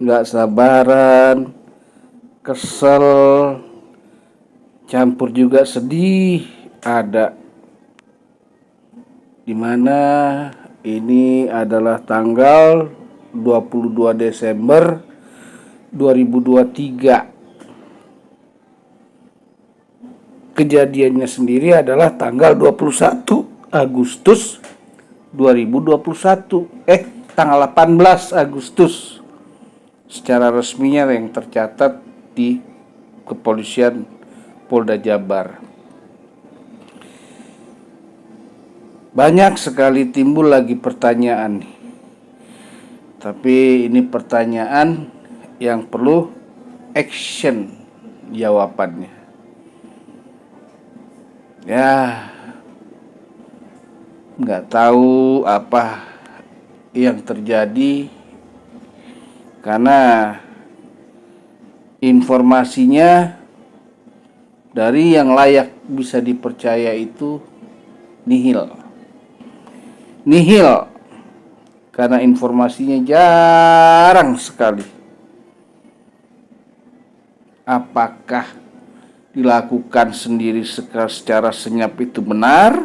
nggak sabaran, kesel, campur juga sedih ada. Dimana ini adalah tanggal 22 Desember 2023. Kejadiannya sendiri adalah tanggal 21 Agustus 2021. Tanggal 18 Agustus secara resminya yang tercatat di Kepolisian Polda Jabar. Banyak sekali timbul lagi pertanyaan nih. Tapi ini pertanyaan yang perlu action jawabannya. Ya, nggak tahu apa yang terjadi karena informasinya dari yang layak bisa dipercaya itu nihil. Nihil karena informasinya jarang sekali. Apakah dilakukan sendiri secara senyap itu benar?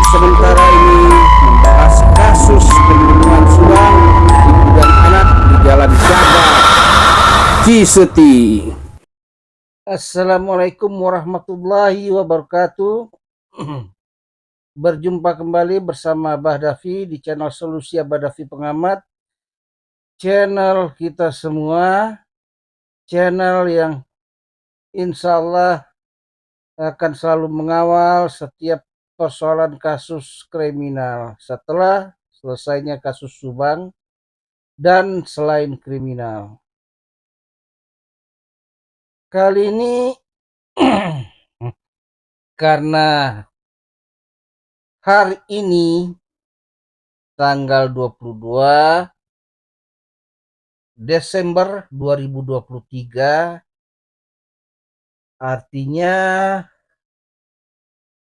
Sementara ini membahas kasus pembunuhan suang ibu dan anak di Jalan Jabar, Ciseti. Assalamualaikum warahmatullahi wabarakatuh. Berjumpa kembali bersama Abah Davi di channel Solusi Abah Davi Pengamat. Channel kita semua, channel yang insya Allah akan selalu mengawal setiap persoalan kasus kriminal setelah selesainya kasus Subang dan selain kriminal. Kali ini karena hari ini tanggal 22 Desember 2023, artinya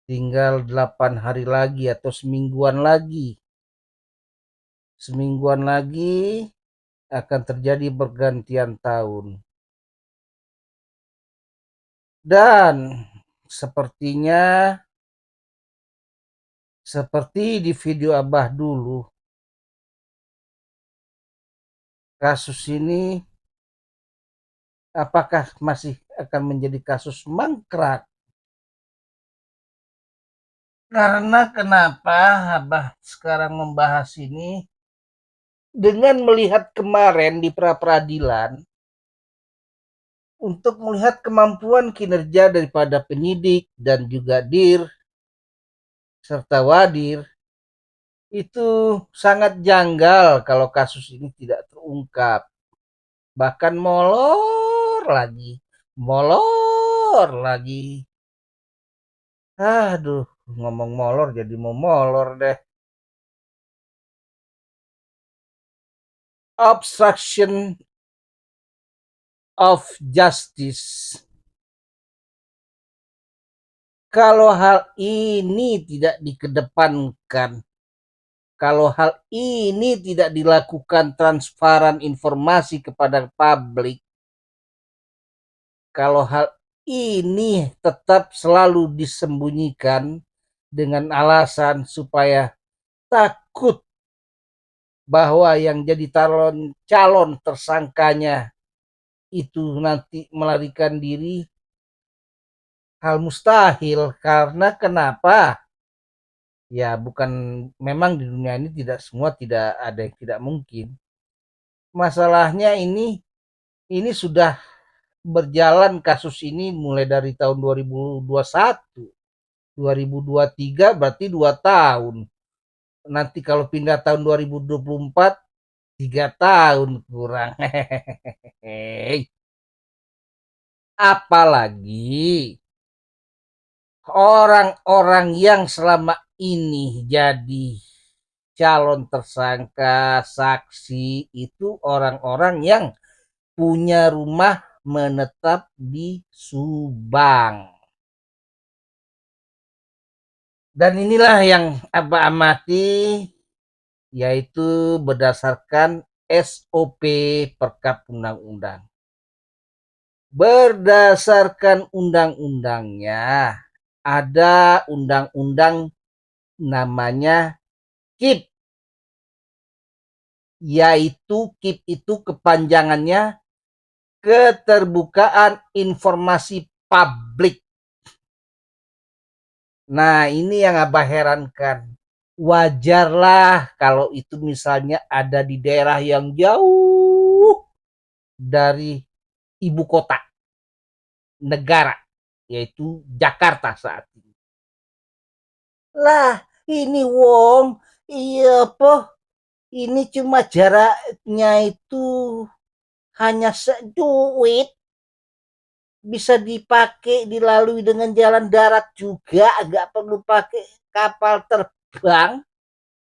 tinggal 8 hari lagi atau semingguan lagi. Semingguan lagi akan terjadi pergantian tahun. Dan sepertinya seperti di video Abah dulu, kasus ini apakah masih akan menjadi kasus mangkrak? Karena kenapa Abah sekarang membahas ini? Dengan melihat kemarin di pra-peradilan, untuk melihat kemampuan kinerja daripada penyidik dan juga dir serta wadir, itu sangat janggal kalau kasus ini tidak terungkap. Bahkan molor lagi. Aduh, ngomong molor jadi mau molor deh. Obstruction of justice. Kalau hal ini tidak dikedepankan, kalau hal ini tidak dilakukan transparan informasi kepada publik, kalau hal ini tetap selalu disembunyikan dengan alasan supaya takut bahwa yang jadi calon tersangkanya itu nanti melarikan diri, hal mustahil. Karena kenapa? Ya bukan, memang di dunia ini tidak semua tidak ada yang tidak mungkin. Masalahnya ini sudah berjalan kasus ini mulai dari tahun 2021. 2023 berarti 2 tahun. Nanti kalau pindah tahun 2024 3 tahun kurang. Apalagi orang-orang yang selama ini jadi calon tersangka, saksi, itu orang-orang yang punya rumah menetap di Subang. Dan inilah yang Abah amati, yaitu berdasarkan SOP Perkap Undang-Undang. Berdasarkan undang-undangnya, ada undang-undang namanya KIP, yaitu KIP itu kepanjangannya Keterbukaan Informasi Publik. Nah, ini yang Abah herankan. Wajarlah kalau itu misalnya ada di daerah yang jauh dari ibu kota negara, yaitu Jakarta saat ini. Lah, ini wong, iya po, ini cuma jaraknya itu hanya seduit, bisa dipakai dilalui dengan jalan darat juga, agak perlu pakai kapal terbang,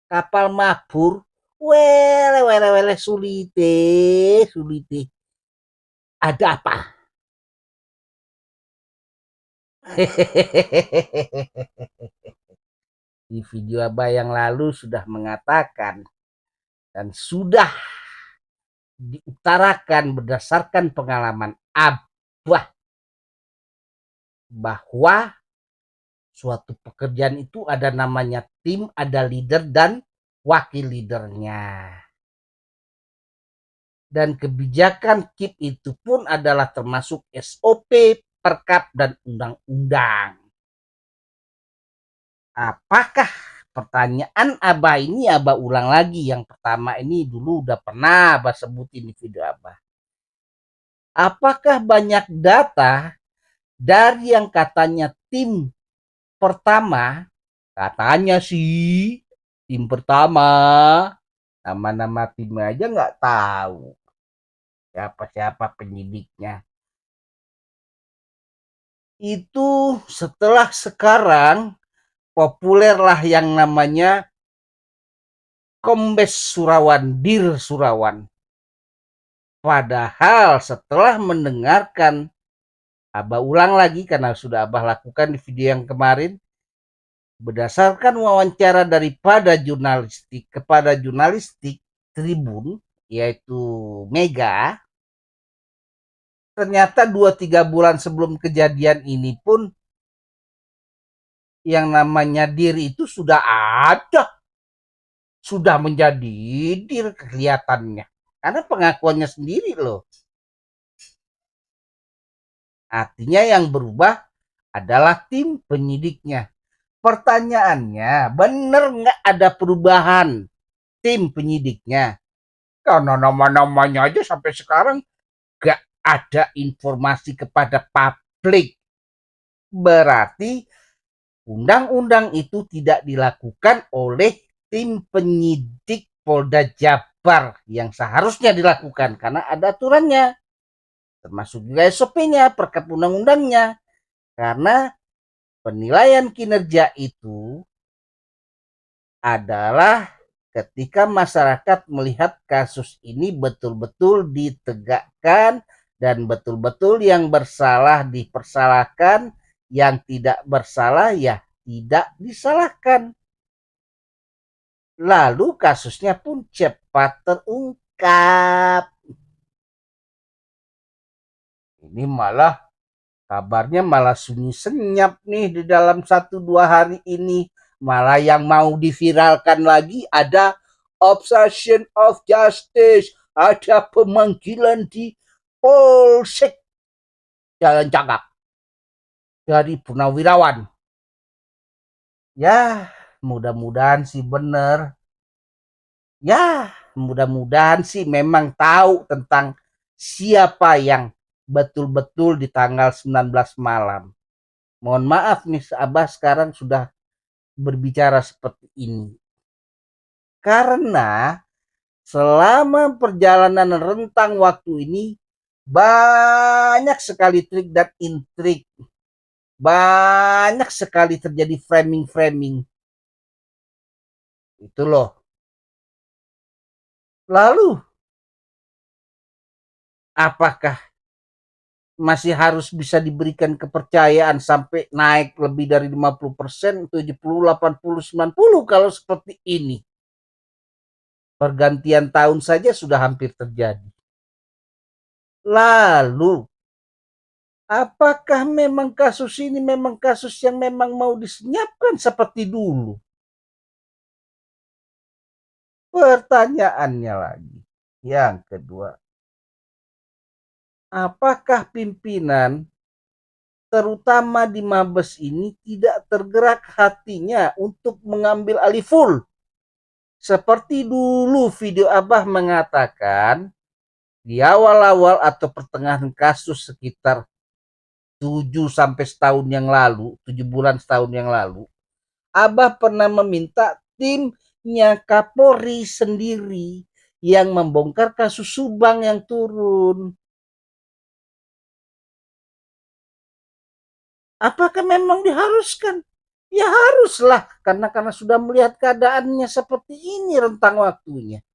kapal mabur. Wele wele wele sulite, sulite. Ada apa? Di video Abah yang lalu sudah mengatakan dan sudah diutarakan berdasarkan pengalaman Abah bahwa suatu pekerjaan itu ada namanya tim, ada leader dan wakil leadernya. Dan kebijakan KIP itu pun adalah termasuk SOP, Perkap, dan undang-undang. Apakah pertanyaan Abah ini Abah ulang lagi? Yang pertama ini dulu udah pernah Abah sebutin di video Abah. Apakah banyak data dari yang katanya tim pertama, katanya sih tim pertama, nama-nama tim aja nggak tahu siapa-siapa penyidiknya. Itu setelah sekarang populerlah yang namanya Kombes Surawan, Dir Surawan. Padahal setelah mendengarkan, Abah ulang lagi karena sudah Abah lakukan di video yang kemarin, berdasarkan wawancara daripada jurnalistik kepada jurnalistik Tribun, yaitu Mega, ternyata 2-3 bulan sebelum kejadian ini pun yang namanya Dir itu sudah ada, sudah menjadi Dir kelihatannya. Karena pengakuannya sendiri loh. Artinya yang berubah adalah tim penyidiknya. Pertanyaannya, benar nggak ada perubahan tim penyidiknya? Karena nama-namanya aja sampai sekarang nggak ada informasi kepada publik. Berarti undang-undang itu tidak dilakukan oleh tim penyidik Polda Jabar yang seharusnya dilakukan karena ada aturannya, termasuk juga SOP-nya, perkap undang-undangnya. Karena penilaian kinerja itu adalah ketika masyarakat melihat kasus ini betul-betul ditegakkan dan betul-betul yang bersalah dipersalahkan, yang tidak bersalah ya tidak disalahkan. Lalu kasusnya pun cepat terungkap. Ini malah kabarnya malah sunyi senyap nih di dalam 1-2 hari ini. Malah yang mau diviralkan lagi ada obstruction of justice. Ada pemanggilan di Polsek Jalan Cagak dari Purnawirawan. Ya, mudah-mudahan sih bener. Ya, mudah-mudahan sih memang tahu tentang siapa yang betul-betul di tanggal 19 malam. Mohon maaf nih, Abah sekarang sudah berbicara seperti ini. Karena selama perjalanan rentang waktu ini banyak sekali trik dan intrik. Banyak sekali terjadi framing-framing. Itu loh. Lalu apakah masih harus bisa diberikan kepercayaan sampai naik lebih dari 50%, 70, 80, 90 kalau seperti ini. Pergantian tahun saja sudah hampir terjadi. Lalu, apakah memang kasus ini memang kasus yang memang mau disenyapkan seperti dulu? Pertanyaannya lagi. Yang kedua, apakah pimpinan terutama di Mabes ini tidak tergerak hatinya untuk mengambil alih full? Seperti dulu video Abah mengatakan di awal-awal atau pertengahan kasus sekitar 7 sampai setahun yang lalu, 7 bulan setahun yang lalu, Abah pernah meminta timnya Kapolri sendiri yang membongkar kasus Subang yang turun. Apakah memang diharuskan? Ya haruslah, karena sudah melihat keadaannya seperti ini rentang waktunya.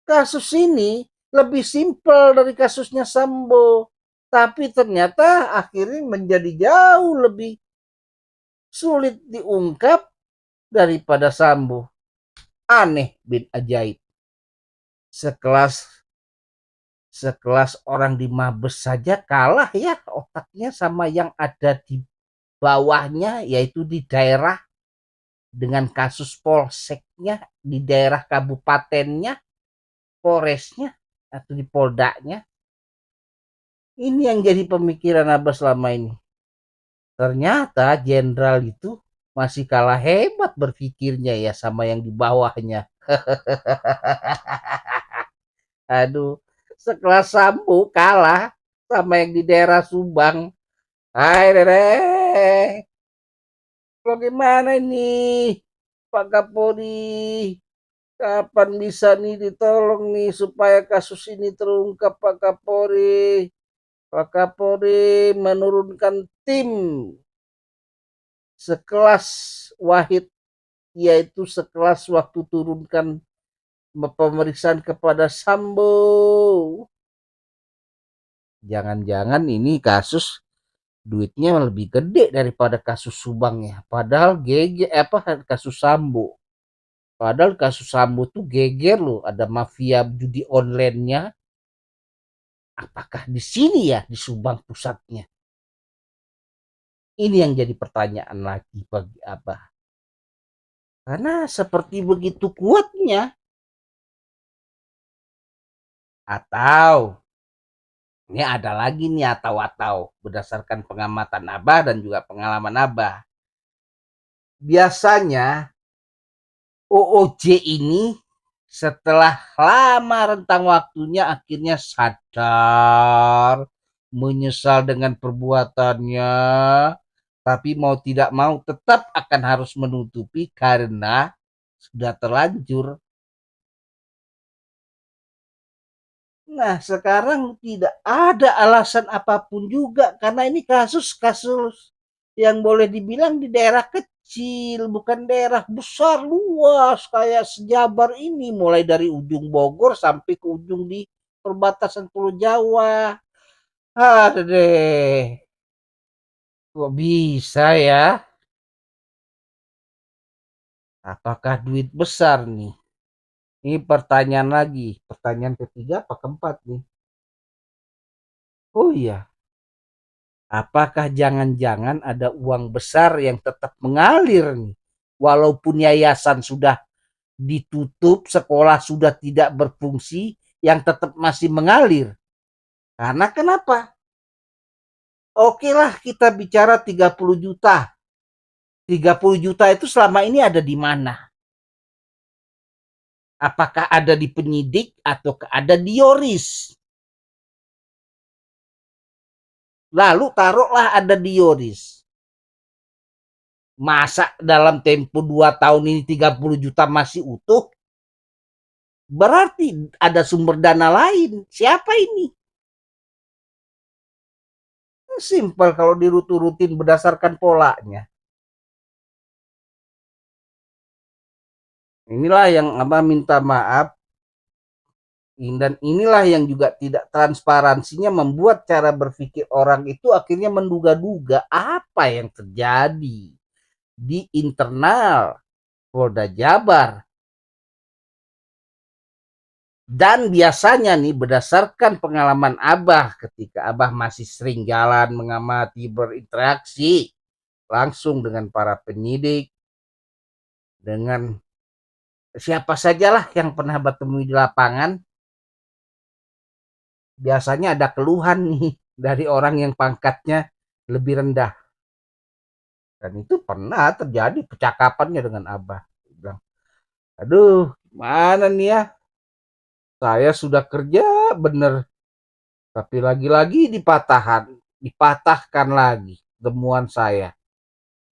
Kasus ini lebih simpel dari kasusnya Sambo, tapi ternyata akhirnya menjadi jauh lebih sulit diungkap daripada Sambo. Aneh bin ajaib. Sekelas sekelas orang di Mabes saja kalah ya otaknya sama yang ada di bawahnya, yaitu di daerah dengan kasus polseknya, di daerah kabupatennya, polresnya, atau di poldanya. Ini yang jadi pemikiran Abbas selama ini. Ternyata jenderal itu masih kalah hebat berpikirnya ya sama yang di bawahnya. Aduh, sekelas Sambo kalah sama yang di daerah Subang. Hai Dede, bagaimana ini Pak Kapolri? Kapan bisa nih ditolong nih supaya kasus ini terungkap Pak Kapolri? Pak Kapolri menurunkan tim sekelas Wahid, yaitu sekelas waktu turunkan pemeriksaan kepada Sambo. Jangan-jangan ini kasus duitnya lebih gede daripada kasus Subang ya. Padahal kasus Sambo. Padahal kasus Sambo tuh geger loh, ada mafia judi online-nya. Apakah di sini ya di Subang pusatnya? Ini yang jadi pertanyaan lagi bagi Abah. Karena seperti begitu kuatnya, atau ini ada lagi nih atau berdasarkan pengamatan Abah dan juga pengalaman Abah. Biasanya OOJ ini setelah lama rentang waktunya akhirnya sadar, menyesal dengan perbuatannya, tapi mau tidak mau tetap akan harus menutupi karena sudah terlanjur. Nah, sekarang tidak ada alasan apapun juga karena ini kasus-kasus yang boleh dibilang di daerah kecil, bukan daerah besar luas kayak sejabar ini, mulai dari ujung Bogor sampai ke ujung di perbatasan Pulau Jawa. Ada deh, kok bisa ya? Apakah duit besar nih? Ini pertanyaan lagi, pertanyaan ketiga apa keempat nih? Oh iya, apakah jangan-jangan ada uang besar yang tetap mengalir nih? Walaupun yayasan sudah ditutup, sekolah sudah tidak berfungsi, yang tetap masih mengalir. Karena kenapa? Oke lah kita bicara 30 juta. 30 juta itu selama ini ada di mana? Apakah ada di penyidik atau ada di Yoris? Lalu taruhlah ada di Yoris. Masa dalam tempo 2 tahun ini 30 juta masih utuh? Berarti ada sumber dana lain. Siapa ini? Simpel kalau dirut-rutin berdasarkan polanya. Inilah yang Abah minta maaf Dan inilah yang juga tidak transparansinya membuat cara berpikir orang itu akhirnya menduga-duga apa yang terjadi di internal Polda Jabar. Dan biasanya nih berdasarkan pengalaman Abah ketika Abah masih sering jalan mengamati berinteraksi langsung dengan para penyidik, dengan siapa sajalah yang pernah bertemu di lapangan, biasanya ada keluhan nih dari orang yang pangkatnya lebih rendah. Dan itu pernah terjadi percakapannya dengan Abah. Dia bilang, aduh, mana nih ya? Saya sudah kerja bener, tapi lagi-lagi dipatahkan lagi temuan saya.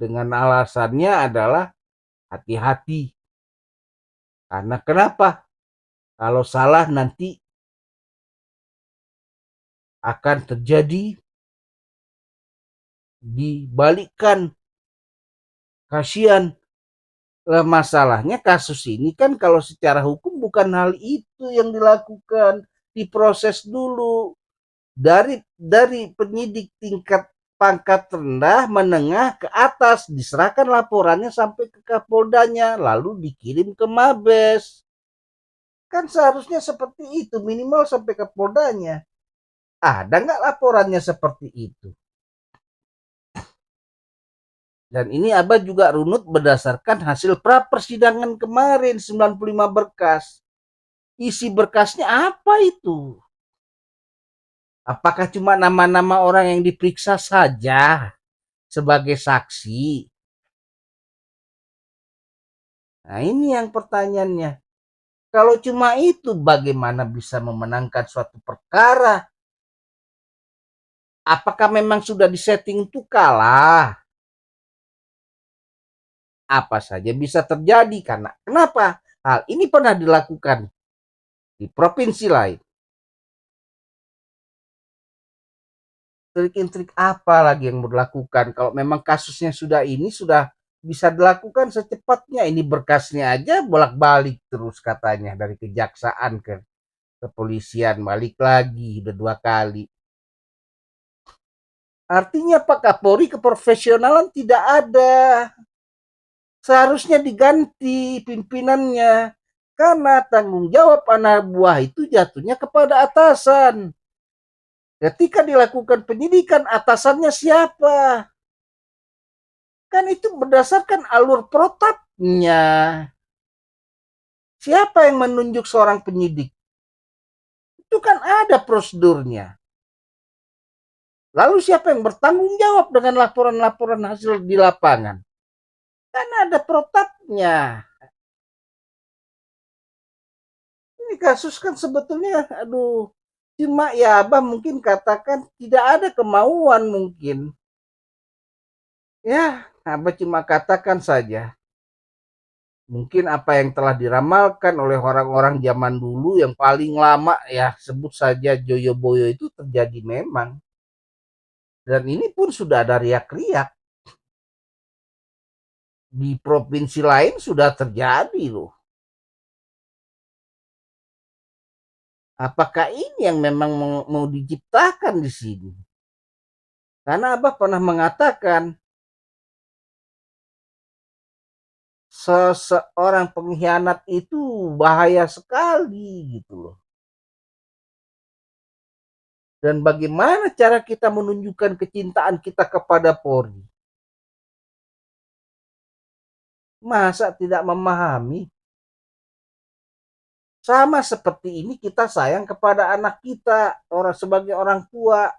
Dengan alasannya adalah hati-hati. Karena kenapa? Kalau salah nanti akan terjadi dibalikkan. Kasihan. Masalahnya kasus ini kan kalau secara hukum bukan hal itu yang dilakukan, diproses dulu dari penyidik tingkat pangkat rendah, menengah ke atas, diserahkan laporannya sampai ke Kapoldanya, lalu dikirim ke Mabes. Kan seharusnya seperti itu, minimal sampai ke Poldanya. Ada nggak laporannya seperti itu? Dan ini Abah juga runut berdasarkan hasil pra persidangan kemarin 95 berkas. Isi berkasnya apa itu? Apakah cuma nama-nama orang yang diperiksa saja sebagai saksi? Nah, ini yang pertanyaannya. Kalau cuma itu, bagaimana bisa memenangkan suatu perkara? Apakah memang sudah disetting untuk kalah? Apa saja bisa terjadi karena kenapa? Hal ini pernah dilakukan di provinsi lain. Trik-trik apa lagi yang dilakukan kalau memang kasusnya sudah bisa dilakukan secepatnya. Ini berkasnya aja bolak-balik terus katanya dari kejaksaan ke kepolisian, balik lagi udah 2 kali. Artinya Pak Kapolri keprofesionalan tidak ada. Seharusnya diganti pimpinannya karena tanggung jawab anak buah itu jatuhnya kepada atasan. Ketika dilakukan penyidikan, atasannya siapa? Kan itu berdasarkan alur protapnya. Siapa yang menunjuk seorang penyidik? Itu kan ada prosedurnya. Lalu siapa yang bertanggung jawab dengan laporan-laporan hasil di lapangan? Kan ada protapnya. Ini kasus kan sebetulnya, aduh, cuma ya Abah mungkin katakan tidak ada kemauan mungkin. Ya, Abah cuma katakan saja. Mungkin apa yang telah diramalkan oleh orang-orang zaman dulu yang paling lama ya sebut saja Joyoboyo itu terjadi memang. Dan ini pun sudah ada riak-riak. Di provinsi lain sudah terjadi loh. Apakah ini yang memang mau diciptakan di sini? Karena Abah pernah mengatakan seseorang pengkhianat itu bahaya sekali gitu loh. Dan bagaimana cara kita menunjukkan kecintaan kita kepada Polri? Masa tidak memahami? Sama seperti ini kita sayang kepada anak kita, orang sebagai orang tua.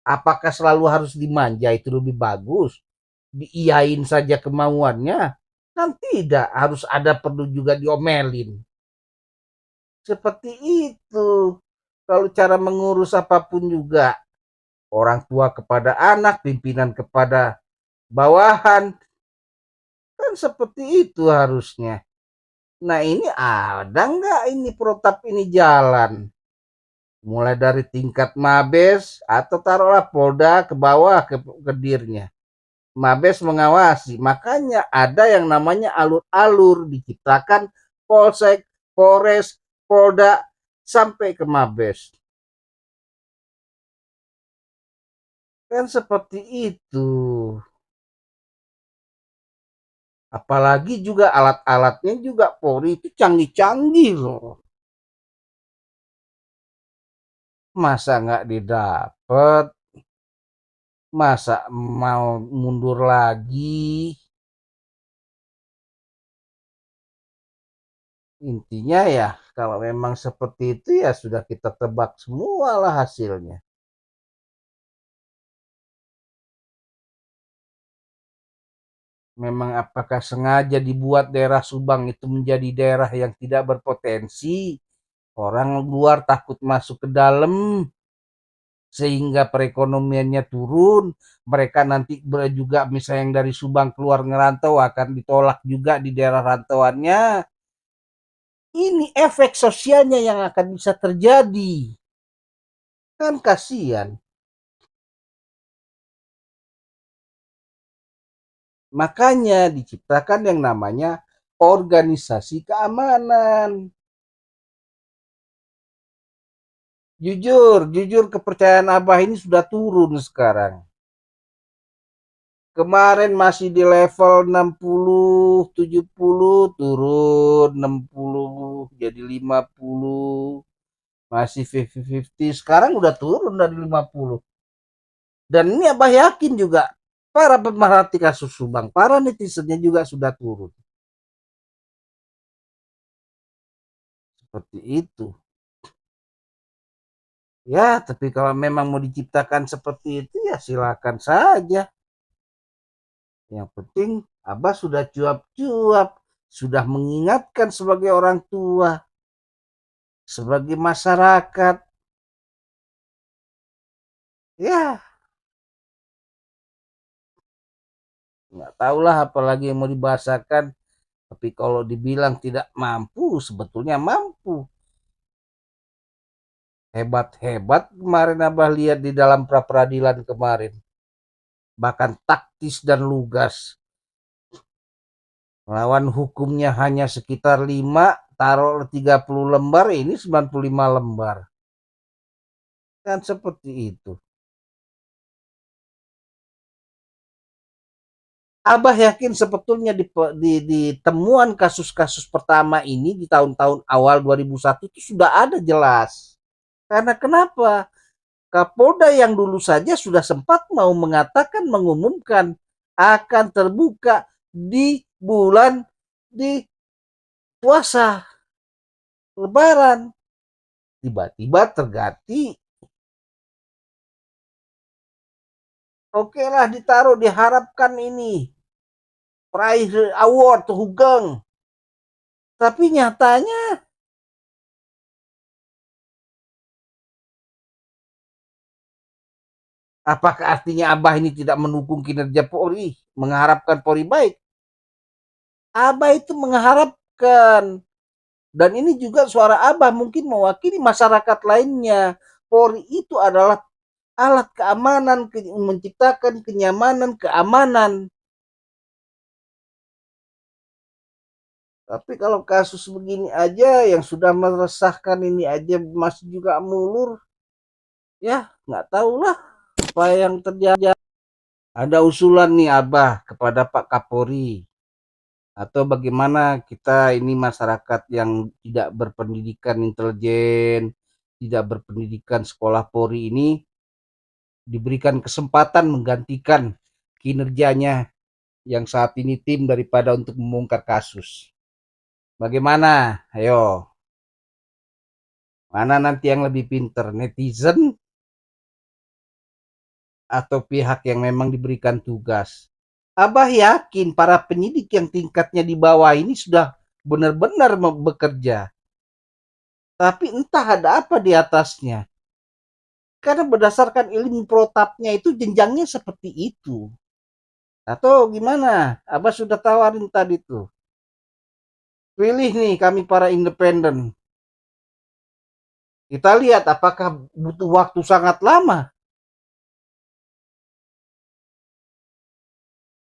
Apakah selalu harus dimanja itu lebih bagus? Diiyain saja kemauannya? Kan tidak, harus ada perlu juga diomelin. Seperti itu. Kalau cara mengurus apapun juga. Orang tua kepada anak, pimpinan kepada bawahan. Kan seperti itu harusnya. Nah ini ada nggak ini protap ini jalan? Mulai dari tingkat Mabes atau taruhlah Polda ke bawah ke dirnya. Mabes mengawasi, makanya ada yang namanya alur-alur diciptakan Polsek, Polres, Polda sampai ke Mabes. Kan seperti itu. Apalagi juga alat-alatnya juga Polri itu canggih-canggih loh. Masa nggak didapat? Masa mau mundur lagi? Intinya ya, kalau memang seperti itu ya sudah kita tebak semua lah hasilnya. Memang apakah sengaja dibuat daerah Subang itu menjadi daerah yang tidak berpotensi? Orang luar takut masuk ke dalam sehingga perekonomiannya turun. Mereka nanti juga misalnya yang dari Subang keluar ngerantau akan ditolak juga di daerah rantauannya. Ini efek sosialnya yang akan bisa terjadi. Kan kasihan. Makanya diciptakan yang namanya organisasi keamanan. Jujur kepercayaan Abah ini sudah turun sekarang. Kemarin masih di level 60, 70, turun 60 jadi 50. Masih 50-50. Sekarang udah turun dari 50. Dan ini Abah yakin juga para pemerhati kasus Subang, para netizennya juga sudah turun. Seperti itu. Ya, tapi kalau memang mau diciptakan seperti itu ya silakan saja. Yang penting Abah sudah cuap-cuap, sudah mengingatkan sebagai orang tua, sebagai masyarakat. Ya, nggak tahulah apalagi yang mau dibahasakan. Tapi kalau dibilang tidak mampu, sebetulnya mampu. Hebat-hebat kemarin Abah lihat di dalam pra peradilan kemarin. Bahkan taktis dan lugas. Lawan hukumnya hanya sekitar 5, taruh 30 lembar, ini 95 lembar. Kan seperti itu. Abah yakin sebetulnya di temuan kasus-kasus pertama ini di tahun-tahun awal 2001 itu sudah ada jelas. Karena kenapa? Kapolda yang dulu saja sudah sempat mau mengatakan, mengumumkan akan terbuka di bulan di puasa Lebaran. Tiba-tiba terganti. Oke lah ditaruh, diharapkan ini prize award Hugeng. Tapi nyatanya apakah artinya Abah ini tidak mendukung kinerja Polri, mengharapkan Polri baik? Abah itu mengharapkan, dan ini juga suara Abah mungkin mewakili masyarakat lainnya. Polri itu adalah alat keamanan, menciptakan kenyamanan, keamanan. Tapi kalau kasus begini aja yang sudah meresahkan ini aja masih juga mulur, ya nggak tahulah apa yang terjadi. Ada usulan nih Abah kepada Pak Kapolri, atau bagaimana kita ini masyarakat yang tidak berpendidikan intelijen, tidak berpendidikan sekolah Polri ini diberikan kesempatan menggantikan kinerjanya yang saat ini tim daripada untuk membongkar kasus. Bagaimana? Ayo, mana nanti yang lebih pinter, netizen atau pihak yang memang diberikan tugas? Abah yakin para penyidik yang tingkatnya di bawah ini sudah benar-benar bekerja. Tapi entah ada apa di atasnya. Karena berdasarkan ilmu protapnya itu jenjangnya seperti itu. Atau gimana? Abah sudah tawarin tadi tuh. Pilih nih kami para independen. Kita lihat apakah butuh waktu sangat lama.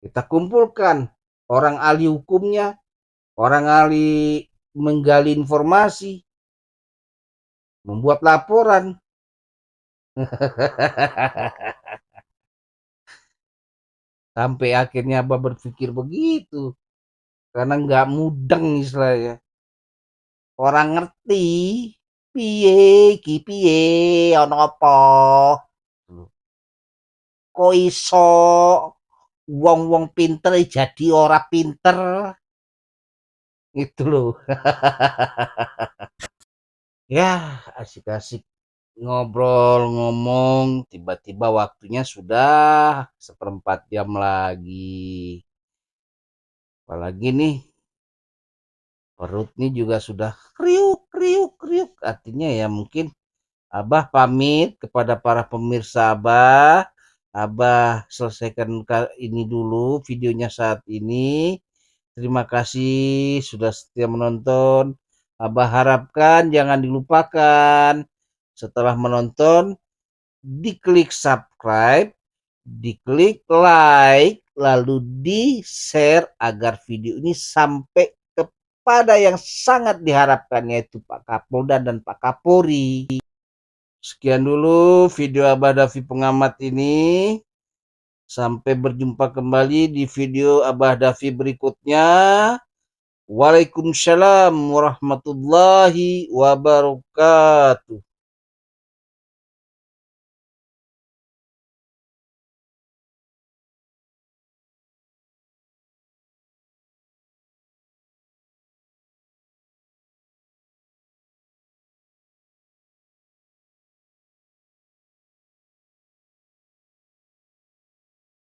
Kita kumpulkan orang ahli hukumnya, orang ahli menggali informasi, membuat laporan. Sampai akhirnya Abah berpikir begitu, karena nggak mudeng istilahnya. Orang ngerti, piye ki piye ono apa? Kok iso wong-wong pinter jadi ora pinter? Itu loh. Ya, asik-asik ngobrol ngomong, tiba-tiba waktunya sudah 1/4 jam lagi. Apalagi nih perut nih juga sudah kriuk kriuk kriuk, artinya ya mungkin Abah pamit kepada para pemirsa Abah. Abah selesaikan ini dulu videonya saat ini. Terima kasih sudah setia menonton. Abah harapkan jangan dilupakan setelah menonton diklik subscribe, diklik like, lalu di-share agar video ini sampai kepada yang sangat diharapkan, yaitu Pak Kapolda dan Pak Kapolri. Sekian dulu video Abah Davi Pengamat ini. Sampai berjumpa kembali di video Abah Davi berikutnya. Waalaikumsalam warahmatullahi wabarakatuh.